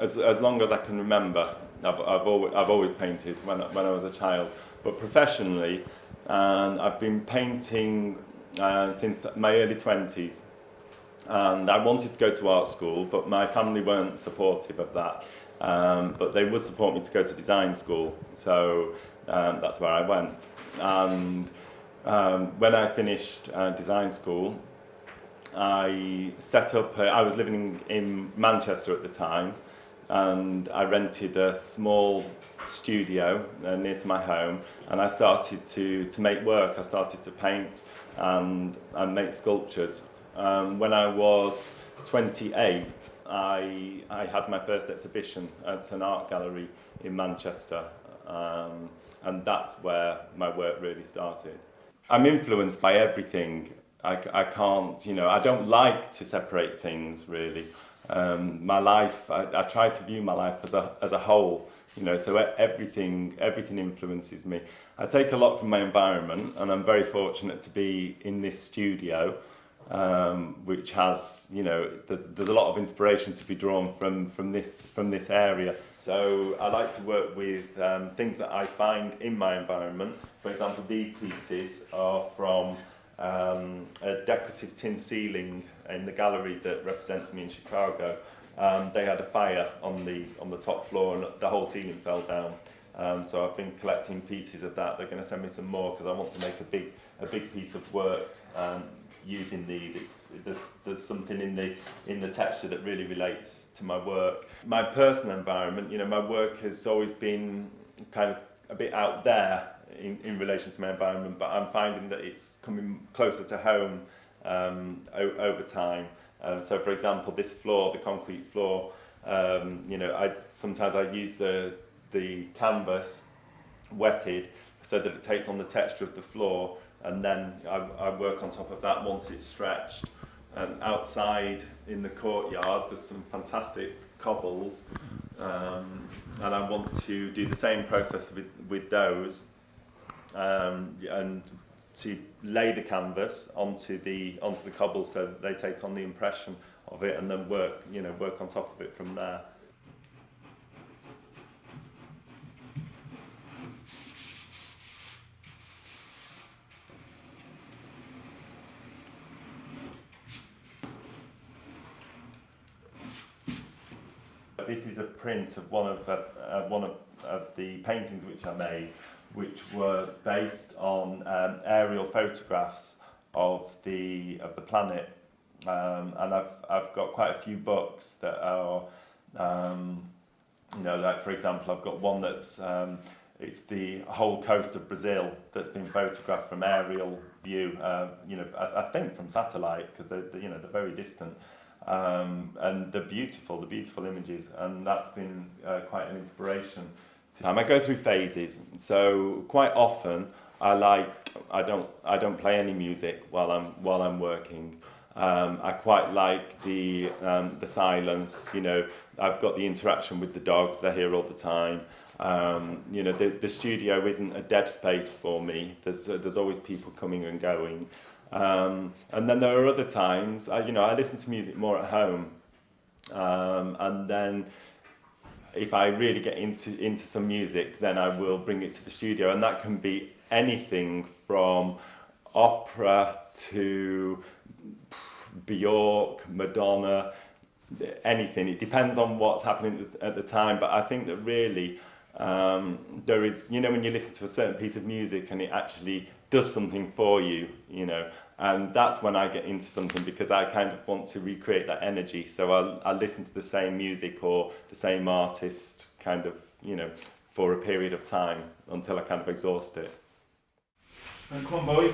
as long as I can remember. I've always painted when I was a child, but professionally, and I've been painting since my early 20s. And I wanted to go to art school, but my family weren't supportive of that. But they would support me to go to design school, so that's where I went. And when I finished design school, I set up, I was living in Manchester at the time, and I rented a small studio near to my home, and I started to make work. I started to paint and make sculptures. When I was 28, I had my first exhibition at an art gallery in Manchester, and that's where my work really started. I'm influenced by everything. I can't, I don't like to separate things really. My life, I try to view my life as a whole, so everything influences me. I take a lot from my environment, and I'm very fortunate to be in this studio, which has, there's a lot of inspiration to be drawn from this area. So I like to work with things that I find in my environment. For example, these pieces are from a decorative tin ceiling in the gallery that represents me in Chicago. They had a fire on the top floor, and the whole ceiling fell down. So I've been collecting pieces of that. They're going to send me some more because I want to make a big piece of work using these. There's something in the texture that really relates to my work. My personal environment, my work has always been kind of a bit out there in relation to my environment, but I'm finding that it's coming closer to home over time. So for example, this floor, the concrete floor, sometimes I use the canvas wetted so that it takes on the texture of the floor, and then I work on top of that once it's stretched. Outside in the courtyard there's some fantastic cobbles, and I want to do the same process with those, and to lay the canvas onto the cobbles so that they take on the impression of it, and then work on top of it from there. This is a print of one of the paintings which I made, which was based on aerial photographs of the planet, and I've got quite a few books that are, like for example, I've got one that's it's the whole coast of Brazil that's been photographed from aerial view. I think from satellite, because they're very distant. And the beautiful images, and that's been quite an inspiration. I go through phases, so quite often I don't play any music while I'm working. I quite like the silence. I've got the interaction with the dogs; they're here all the time. The studio isn't a dead space for me. There's always people coming and going. And then there are other times, I listen to music more at home, and then if I really get into some music, then I will bring it to the studio, and that can be anything from opera to Bjork, Madonna, anything. It depends on what's happening at the time, but I think that really there is, when you listen to a certain piece of music and it actually does something for you, and that's when I get into something, because I kind of want to recreate that energy. So I'll listen to the same music or the same artist kind of, for a period of time until I kind of exhaust it. Come on, boys.